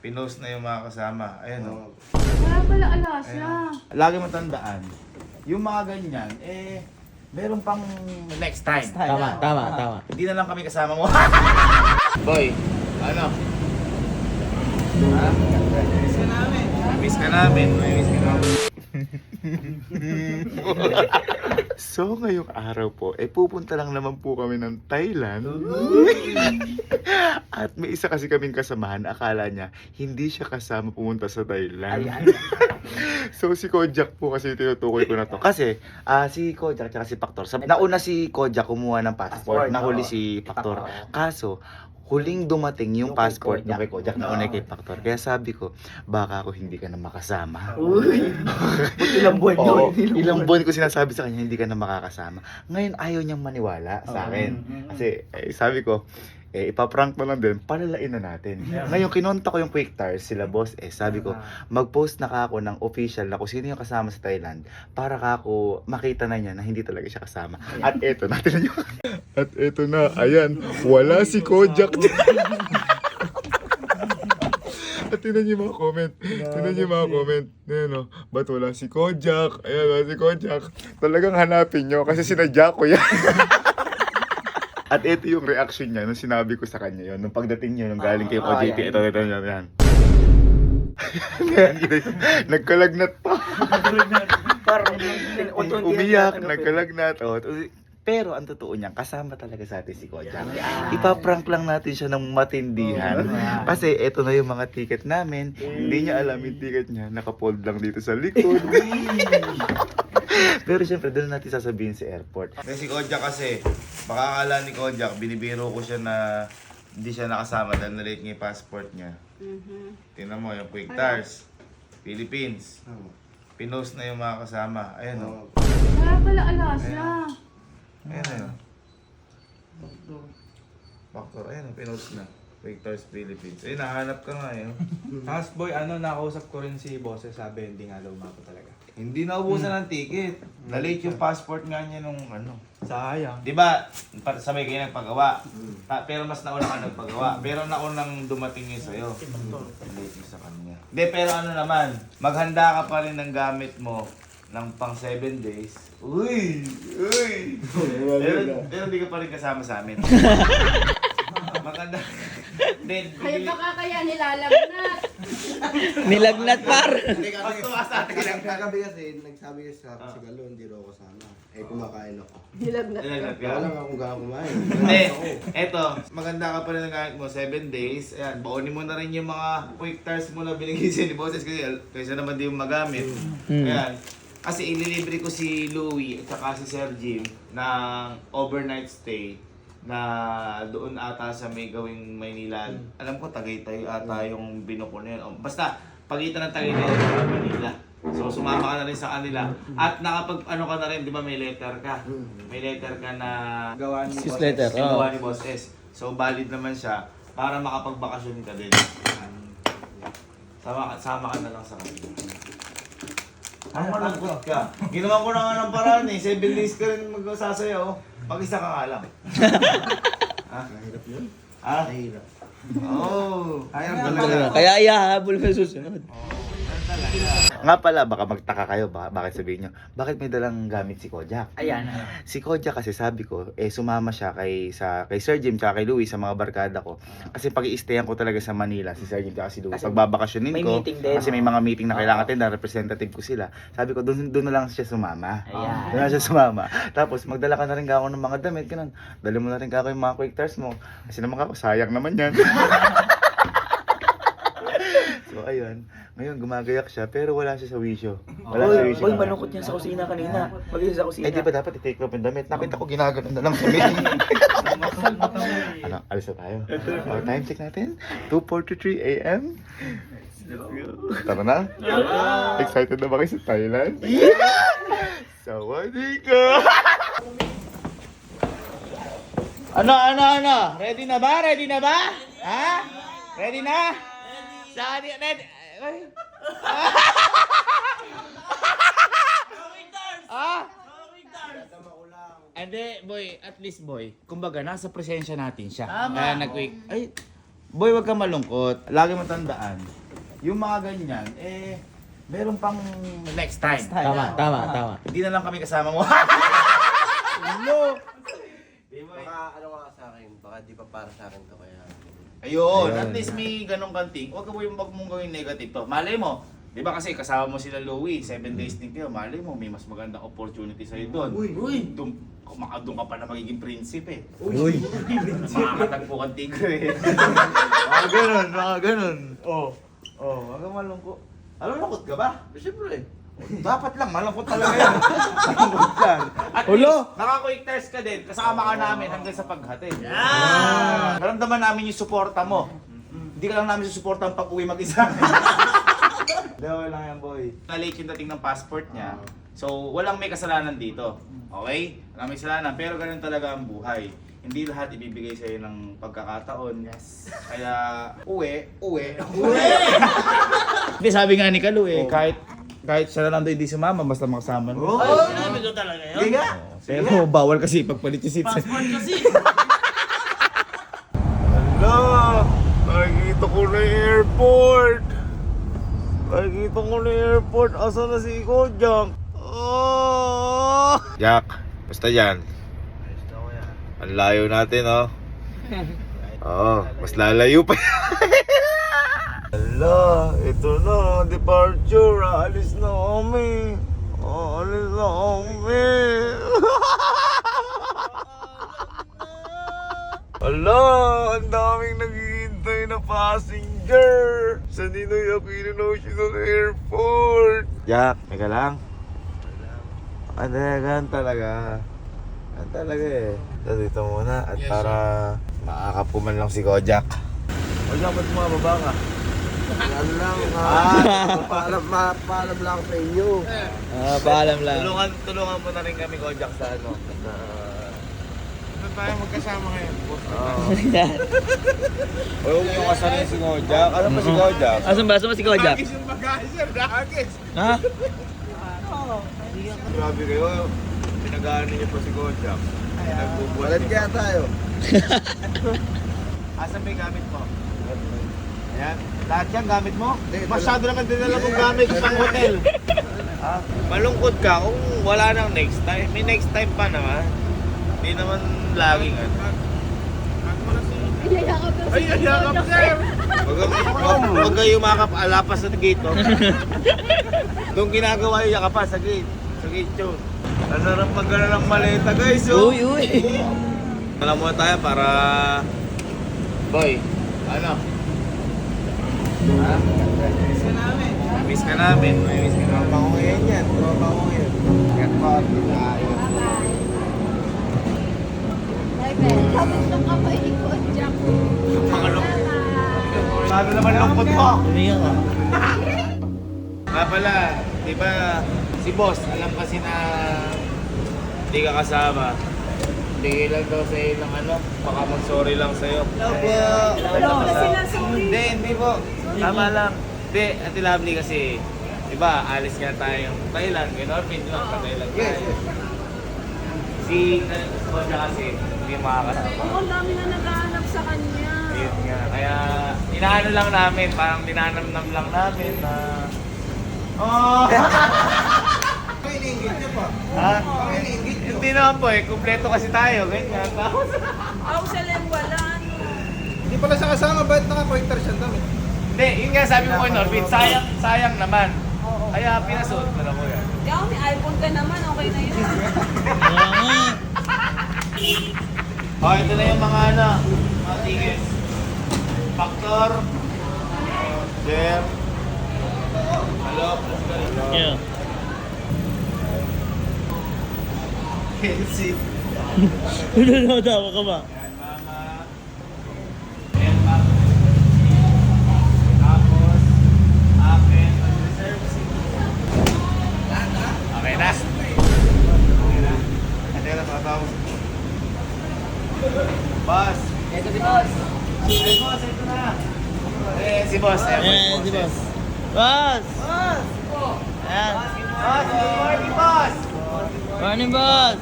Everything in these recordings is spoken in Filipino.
Pinost na yung mga kasama. Ayun o. Kaya pala alasya. Lagi mo tandaan, yung mga ganyan, meron pang next time. Tama. Hindi na lang kami kasama mo. Boy, ano? Ha? Miss ka namin. Miss ka namin. So ngayong araw po, pupunta lang naman po kami ng Thailand. At may isa kasi kaming kasamahan, akala niya hindi siya kasama pumunta sa Thailand. So si Kojak po kasi tinutukoy ko na to. Kasi si Kojak at si Paktor, nauna si Kojak kumuha ng passport, nahuli si Paktor. Kaso huling dumating yung passport ng kay Kojak, nauna kay Paktor. Kaya sabi ko, baka ako hindi ka na makasama. Ilang buwan Oo, yun. ilang buwan ko sinasabi sa kanya, hindi ka na makakasama. Ngayon ayaw niyang maniwala sa akin. Kasi sabi ko, ipaprank mo lang din, palalain na natin. Ngayon kinonta ko yung QuickTars, sila boss, sabi ko, mag-post na ka ako ng official na kung sino yung kasama sa Thailand para ka ako makita na niya na hindi talaga siya kasama. At eto, natin nyo. At eto na, ayan, wala si Kojak. At tinan niyo yung mga comment. Ayan o, ba't wala si Kojak? Ayan, wala si Kojak. Talagang hanapin nyo kasi sinadya ko yan. At ito yung reaction niya nung sinabi ko sa kanya yun. Nung pagdating niya, nung galing kay OJT. Ito, yan. Nagkalagnat pa. Parang Umiyak, nagkalagnat. Pero ang totoo niyan, kasama talaga sa atin si Kojak. Ipaprank lang natin siya ng matindihan. Kasi eto na yung mga ticket namin. Hindi niya alam yung ticket niya. Nakapold lang dito sa likod. Pero syempre, doon natin sasabihin sa airport. Si Kojak kasi, baka akala ni Kojak, binibiro ko siya na hindi siya nakasama dahil na-late niya yung passport niya. Tingnan mo, yung QuickTars, Philippines. Pinost na yung mga kasama. Ayan o. Kaya pala alasya. Ayan na yun. Factor, ayan o, pinost na. QuickTars, Philippines. Ayun, nahanap ka nga yun. Tapos boy, nakausap ko rin si boss, sabi hindi nga daw mako talaga. Hindi naubusan ng ticket. Na-late yung passport nga niya nung ano. Sayang. Di ba, sabay kayo nagpagawa. Pero mas nauna ka nagpagawa. Pero naunang dumating yun sa'yo. Late yun sa kanya. Hindi, pero ano naman, maghanda ka pa rin ng gamit mo ng pang 7 days. Uy! Pero hindi ka pa rin kasama sa amin. Maganda. Ay, baka kaya nilalagnat. Nilagnat par. Mas tumaas natin lang. Kagabi kasi, nagsabi kasi sa akin si Galo, hindi raw kasama. Kumakain ako. Nilalagnat Nilagnat ka. ka? Wala nga akong kumain. Hindi, eto, maganda ka pa rin ng gamit mo, 7 days. Ayan, baunin mo na rin yung mga QuickTars mo na binigay sa'yo ni Boses kasi kaysa naman di yung magamit. Ayan, kasi ililibre ko si Louie at saka si Sir Jim ng overnight stay na doon ata sa may gawing Maynila. Alam ko Tagaytay ata yung binuko na yun. Basta, pagitan ng Tagaytay at Manila. So sumama ka na rin sa kanila. At nakapag ano ka na rin, di ba may letter ka? May letter ka na Gawa ni Sis boss. letter. gawa ni Boss S. So valid naman siya para makapagbakasyon ka din. Sama ka na lang sa kanila. Ang malungkot ka. Ginawa ko na nga ng paraan 7 days ka rin magsasayaw. Pag-isa ka nga lang. Mahirap yun. Ha? Mahirap. Oo. Ayaw Kaya ihahabol ka susunod. Nga pala, baka magtaka kayo, bakit sabihin nyo, bakit may dalang gamit si Kojak? Ayan. Si Kojak kasi sabi ko, sumama siya kay Sir Jim tsaka kay Louie sa mga barkada ko. Kasi pag-i-stayan ko talaga sa Manila, si Sir Jim tsaka si Louie. Kasi Pagbabakasyonin may ko, meeting din. kasi may mga meeting na kailangan atin, representative ko sila. Sabi ko, doon na lang siya sumama. Ayan. Doon na siya sumama. Tapos, magdala ka na rin ako ng mga damit, ganun. Dali mo na rin ako yung mga QuickTars mo. Kasi naman ako, sayang naman yan. So, ayun. Ngayon, gumagayak siya, pero wala siya sa wisyo. Wala sa wisyo. Uy, malungkot niya sa kusina kanina. Mag-isa sa kusina. Di ba dapat i-take off yung damit? Nakita ko ginagano na lang sa meeting. Ano, alis na tayo. Time check natin. 2:43 a.m. Tara na. Excited na ba kayo sa Thailand? Sawadika! Ano? Ready na ba? Ha? Ready na? Ready? Hindi, boy, at least boy, kumbaga nasa presensya natin siya. Kaya nag-quick, ay, Boy, wag ka malungkot. Lagi mo tandaan, yung mga ganyan, meron pang next time. Tama. Hindi na lang kami kasama mo. Baka ano nga sa akin, baka di pa para sa akin to kaya. Ayun, at least may ganong kanting. Huwag mong gawin negative to. Malay mo, di ba kasi kasama mo sila Louie, 7 days din kayo. Malay mo, may mas magandang opportunity sa'yo doon. Uy! Doon ka pa na magiging prinsipe. Uy. Makakatagpo kang tigre. Mga ganun. Oh, huwag kang malungkot. Malungkot ka ba? Siyempre. Dapat lang, malungkot talaga yan. Malungkot yan. At least, naka-quick ka din. Kasama ka namin hanggang sa paghatid. Yeah! Naramdaman namin yung suporta mo. Hindi ka lang namin susuporta ang pag-uwi mag-isa. Dawal lang yan, boy. Na-late yung dating ng passport niya. So, walang may kasalanan dito. Okay? Walang may kasalanan, pero ganun talaga ang buhay. Hindi lahat ibibigay sa'yo ng pagkakataon. Yes. Kaya, uwi. Hindi, sabi nga ni Kalu kahit siya na lang doon hindi sumama, basta makasama mo. Sinabi ko talaga yun. Hindi nga. Pero bawal kasi pagpalit yung seats. Passport kasi. Hala! Nakikita ko na yung airport! Asa na si Kojak? Oh! Jack, basta yan. Ang layo natin, oh. Oo, mas lalayo pa. Hala, ito na, departure. Alis na kami. Hala, ang daming naghihintay na passenger sa Ninoy Aquino National Airport. Jack, teka lang. Ganun talaga. Ganun talaga eh. Dito muna at para makakapuman lang si Kojak. Kojak, ba't bumababa ka? Ano lang, paalam lang sa inyo. Paalam lang. Tulungan mo na rin kami, Kojak, sa ano. Tayo magkasama ngayon. Huwag yung kasalanan si Kojak. Ano ba si Kojak? Asan ba si Kojak? Yung bagahe, sir. Dahagis. Ha? Grabe kayo. Pinag-aaral niyo pa si Kojak. Walang kaya tayo. Asan may gamit mo? Ayan. Lahat yan gamit mo? Masyado naman dinala mong gamit pang hotel. Malungkot ka kung wala nang next time. May next time pa naman. Hindi naman laging ano. Iyayakap daw si Kojak, sir. Huwag kayo makapalapas sa gate, no? Doon ginagawa yung yakapan sa gate. Sa gate yun. Ang sarap magkala ng maleta, guys. Oh. Uy. Alam mo tayo para... Boy, ano? Ha? Miss ka namin. Tropa ko ngayon yan. Kat pa, pinaayos. Tapos nung kamay ni Kojak. Ano naman lungkot mo? Umiyak ka. Nga pala, di ba si boss, alam kasi na hindi ka kasama. Bigay lang daw sa'yo ng ano, baka mag-sorry lang sa'yo. Hindi po. Tama lang. Hindi, Ate Lovely kasi, di ba, alis nga tayong Thailand, gano'n, lang sa Thailand tayo. Si Kojak kasi, hindi makakasama. Oo, ang dami na naghahanap sa kanya. Ayun nga, kaya inaano lang namin, parang dinanamnam lang namin na... Oh! May iniingit nyo pa. Ha? May iniingit nyo. Hindi naman po eh, kumpleto kasi tayo, ganyan. Tapos... Ako sa wala, ano. Hindi pala siya kasama, ba't naka-pointer siya dami? Hindi, yun nga sabi ko kay Norbit, sayang naman. Kaya pinasuot mo lang ko yan. Kaya may iPhone ka naman, okay na yun. Oh, ito na yung mga ano, mga tickets. Factor. Jeff. Hello. Yeah. Kelsey. Tawa ka ba? Ayan, mama. Ayan, mama. Tapos, akin, reserve seat. Okay na? Okay na. Ano yung natatawag? Boss! Ito si Boss. Ay, boss, ito na. Si boss. Si boss. Boss! Ayan. Boss, good morning, boss! Morning, boss!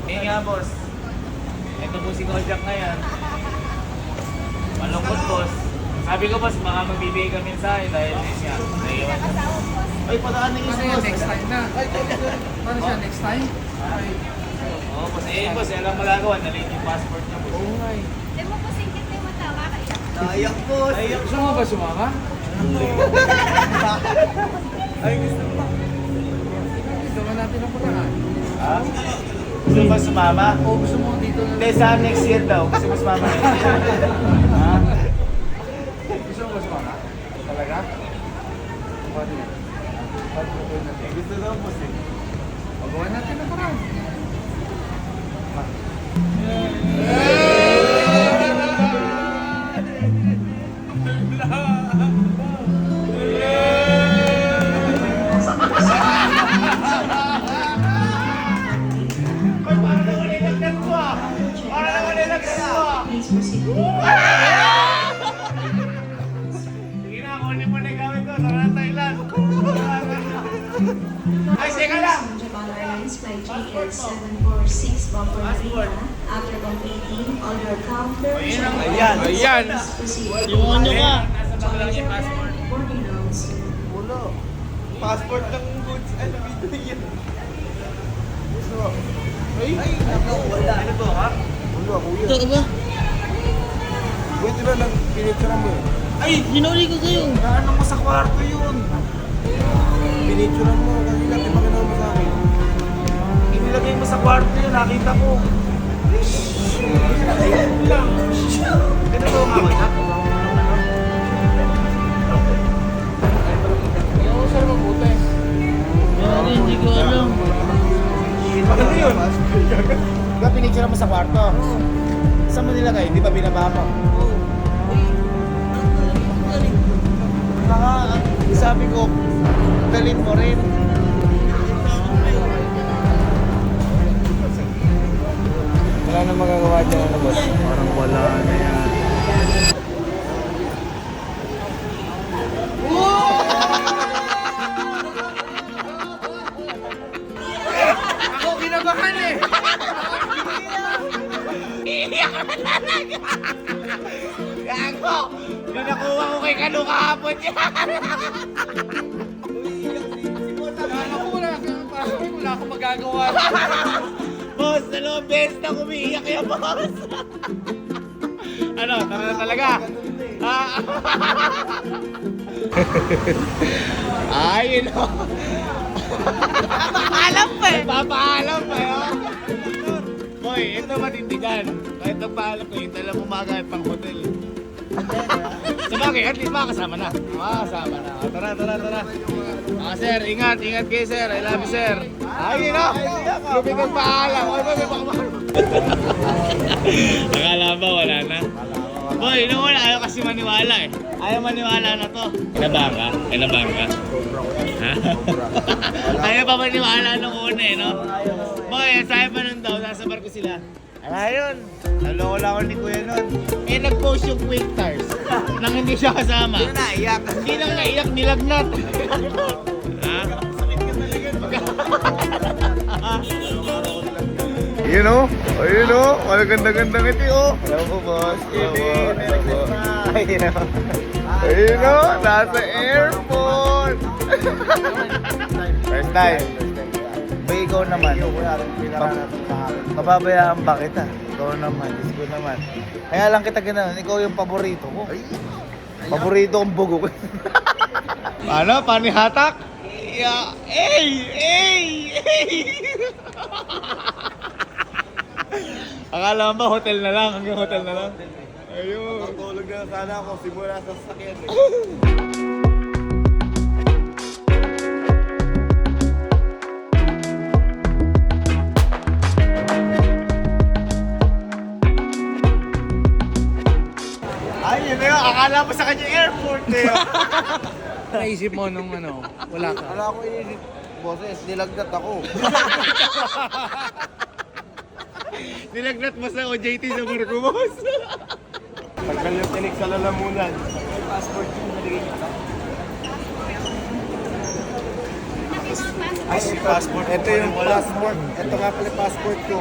Nga, boss. Ito po si Kojak ngayon. Malungkot, boss. Sabi ko, boss, baka magbibigay kami sa akin dahil yun nga. Naiwan. Ay, padaan na Paano yan next time na? Paano siya next time? Oo, boss. Eh, boss, alam magagawa. Nalate yung passport niya, boss. Oo nga eh. Di mo po singkit na yung matawa kaya. Ayak, boss! Gusto mo ba sumama? Ay, gusto mo. Gawa natin ang paraan. Ha? Gusto ba sumama? O gusto mo dito na Hindi, sa next year daw. Gusto mo sumama next year. Ha? Gusto mo ba sumama? Talaga? Paano yan? Paano mo gawin natin? Gusto daw, boss eh. O gawa natin ang paraan. Para naman nilagyan ko ah! Para naman nilagyan ko ah! Sige na, kunin mo na yung gamit ko. Tara na Thailand. Ay, sika lang! Japan Airlines flight GL746 Bumper Marina. After completing all your counter Ayan. Ayan! proceed Yung ano ka? Nasa bag lang yung passport. boarding rounds. Ulo. Passport ng goods. Ano, video yan? Ay, naku, wala. Ano to, ha? Ulo, kuya. Ito ka ba? Wait, diba nang pinicture mo eh? Ay, sinuli ko sa'yo. Ano mo sa kwarto yun? Pinicture mo, kanina, ipakinaw mo sa akin. Inilagay mo sa kwarto yun, nakita ko. Lang. Ito to, nga ba? Yung usar mabuti. Pero hindi ko alam. Ano yun? Diba pinicture mo sa kwarto? Saan mo nilagay? Di ba binaba mo? Sabi ko, dalhin mo rin. Wala na magagawa dyan, ano, boss? Parang wala na yan. Ako kinabahan eh! Gago! Yung nakuha ko kay Kano kahapon yan. Ako wala akong passport, wala akong magagawa. Boss, dalawang beses na umiiyak yan, boss. Ano, tara na talaga? Ay, yun o. Papaalam pa eh. Papaalam pa yun. Boy, ito matindigan. Kahit nagpaalam ko, yung talang umaga pang hotel. Sabagay, at least makakasama na. Makakasama na. Tara, tara, tara. Sir, ingat, ingat kayo sir. I love you sir. Ay, yun o. Lupit ang paalam. Ay, boy, may pakamahal. Akala ba wala na? Boy, nung wala, ayaw kasi maniwala eh. Ayaw maniwala na to. Inabahan ka? Inabahan ka? Ha? Ayaw pa maniwala nung una eh, no? Boy, sabi pa nun daw, nasa barko sila. Ala yun, naloko lang ako ni Kuya nun. Eh, nag-post yung quick tires nang hindi siya kasama. Hindi na naiyak. Hindi na naiyak, nilagnat. Ha? Yun o. Ayun o. Ang ganda-ganda ngiti o. Hello po, boss. Hello po. Ayun o. Ayun o. Nasa airport. First time. Bay, ikaw naman. Mababayaan ba kita? Ikaw naman. Diyos ko naman. Kaya lang kita gano'n. Ikaw yung paborito ko. Paborito kong bugo ko. Paano? Panihatak? Yeah. Ey! Ey! Ey! Akala mo ba hotel na lang? Hanggang hotel na lang? Ayun. Matulog na sana ako. Simula sa sakyan eh. Ay, yun na yun. Akala mo sa kanya airport eh. Naisip mo nung ano, wala ka. Wala ko inisip. Boses, nilagnat ako. Nilagnat mo sa OJT sa barko, boss. Tagal yung tinik sa lalamunan. Passport yung naligay niya. Ay, si passport. Ito yung passport. Ito nga pala passport ko.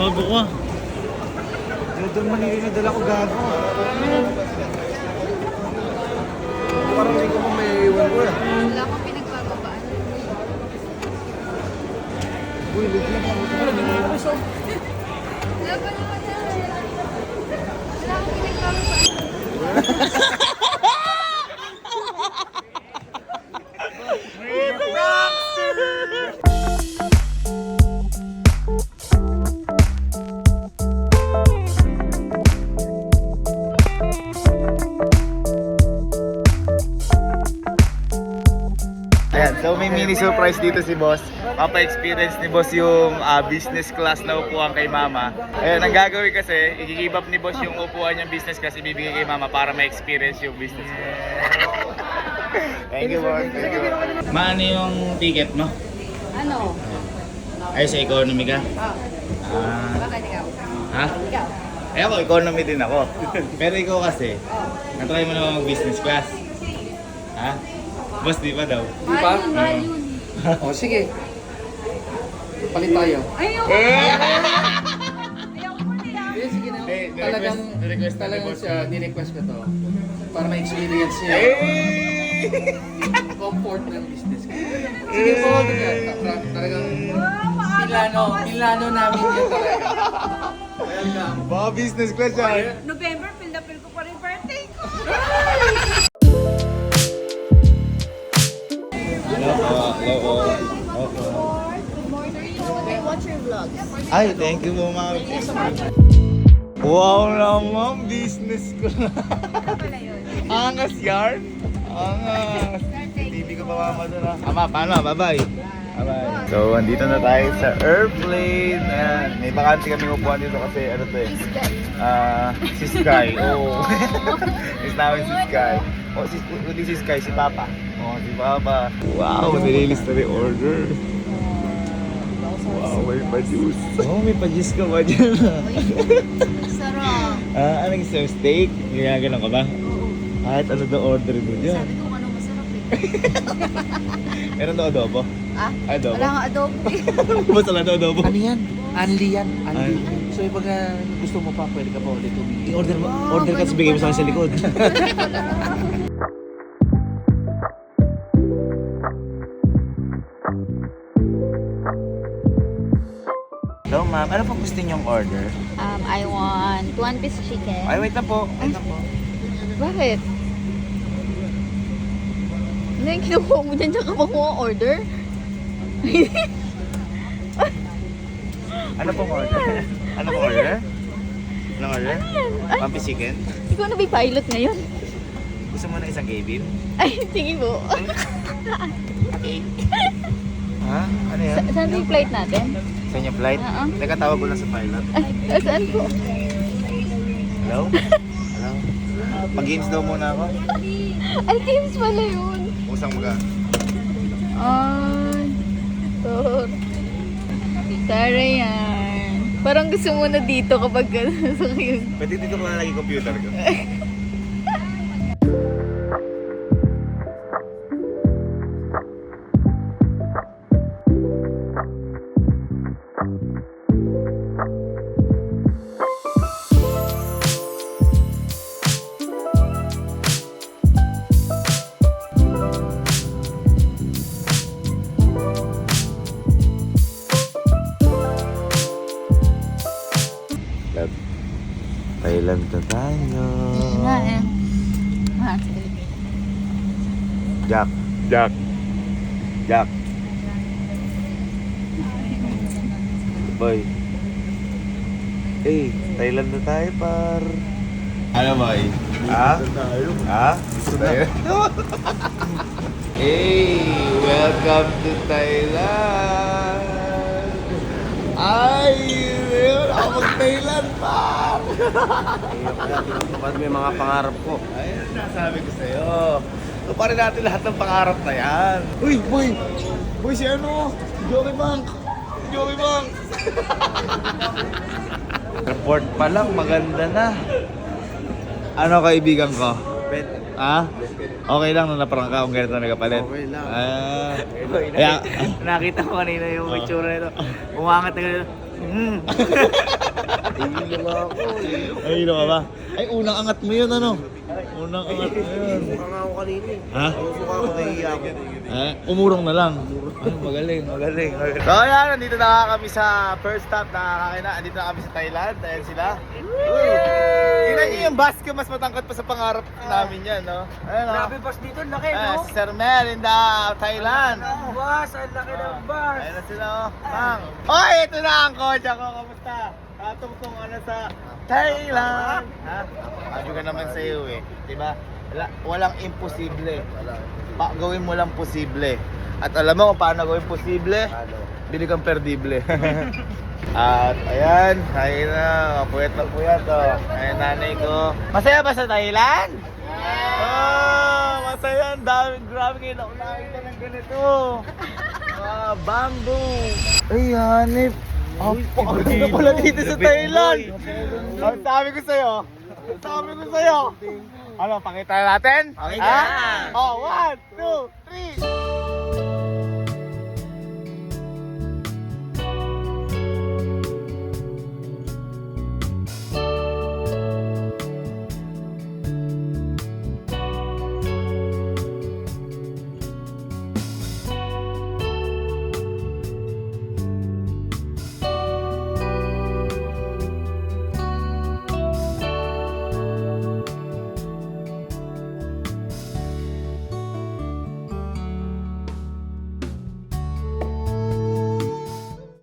Gago ka. Doon Manila na dala ko gago. Parang hindi ko pa may iwan ko eh. Wala akong pinagbababaan. Uy, bigyan mo. Wala ba naman yan? Wala akong pinagbababaan. Ayan, so may mini surprise dito si boss. Papa-experience ni boss yung business class na upuan kay mama. Ayan, ang gagawin kasi, i-give up ni boss yung upuan niyang business class, ibibigay kay mama para ma-experience yung business class. Thank you, boss. Thank you. Maano yung ticket mo? Ano? Ay, sa economy ka? Bakit ikaw? Ha? Ikaw? Eh ako, economy din ako. Pero ikaw kasi, natry mo naman mag-business class. Ha? Boss, di pa daw. Mahal yun, mahal yun. O, sige. Palit tayo. Ayoko! Ayoko nila. Sige, sige na. Hindi, Talagang siya, ni-request ko to. Para ma-experience niya. Comfort ng business ko. Sige po, talagang Milano namin yan talaga. Welcome. Baka business class yan. November, feel na feel ko pa rin birthday ko. I watch your vlogs. Ay, thank you po, ma'am. Wow naman, business ko na. Ano pala yun? Angas yarn. Angas. TV ko pa mama doon ha. Ama, paano? Bye-bye. Bye-bye. So, andito na tayo sa airplane. Ayan. May bakante kami upuan dito kasi ano to eh. Si Sky. Oh. Is namin si Sky. Oh, si Sky, si Papa. Oh, si Papa. Wow, nililis na rin order. Wow, may pa-juice. Oh, may pa-juice ka ba dyan? Sarap. Anong isang steak? Ginaganon ka ba? Kahit ano daw order mo dyan. Sabi ko ano masarap eh. Meron daw adobo? Ah? Adobo? Wala nga adobo eh. Basta lang daw adobo. Ano yan? Anli yan. Anli. Anli. So, pag gusto mo pa, pwede ka pa ulit tumingin. I-order mo. Order ka, tapos bigay mo sa akin sa likod. Hello ma'am, ano po gusto niyong order? I want 1 piece chicken. Ay, wait lang po. Wait lang po. Bakit? Ano yung kinukuha mo dyan tsaka mo order? Ano pong order? Ano pong order? Anong order? Ay, One piece chicken? ikaw na ba yung pilot ngayon? Gusto mo na isang K-beam? Ay, sige po. Ha? Ano yan? Saan yung flight natin? Sa inyong flight? Oo. Teka, tawag ko lang sa pilot. Ay, saan po? Hello? Hello? Mag-games daw muna ako. Ay, games pala yun. Usang maga. Ay, Tara yan. Parang gusto mo na dito kapag sa yun. Pwede dito ko na lagi computer ko. Thailand na tayo. Nga eh. Sige. Jack. Jack. Jack. Boy. Eh, Thailand na tayo, par. Ano, boy? Ha? Ha? Gusto tayo? Hey, welcome to Thailand! Ay, yun! Ako mag-Thailand, par! Ba't may mga pangarap ko? Ayun, nasabi ko sa'yo. Tuparin natin lahat ng pangarap na yan. Uy, boy! Boy, si ano? Joey Bank! Joey Bank! Report pa lang, maganda na. Ano kaibigan ko? Ha? Okay lang nung naprangka kung ganito nagkapalit? Okay lang. Kaya, Nakita ko kanina yung itsura nito. Umangat na ganito. ay, ka ba? Ay, unang angat mo yun, ano? Unang angat mo yun. Mga ako kanina eh. Ha? Suka ako nahiya ako. Umurong na lang. Ay, magaling. So, ayan, nandito na kami sa first stop na kakaina. Nandito na kami sa Thailand. Ayan sila. Tingnan niyo yung basket, mas matangkad pa sa pangarap namin yan, no? Ayan, no? Grabe bus dito, laki Si Sir Mel in the Thailand. Bus, ang laki ng bus. Ayan na sila, oh. Mang. Oy, ito na ang coach ako. Kamusta? Tatungtong ano sa Thailand. Ha? Sabi ko naman sa iyo eh. Diba? Walang imposible. Gawin mo lang posible. At alam mo kung paano gawin posible? Bili kang perdible. At ayan, tayo na. Kapuyat na puyat, oh. Ayan, nanay ko. Masaya ba sa Thailand? Oh, masaya. Ang daming, grabe ngayon ako nakita ng ganito. Bamboo. Ay, hanip. Ang ganda pala dito sa Thailand. Ang sabi ko sa'yo. Ano, pakita natin? Pakita. Oh, 1, 2, 3.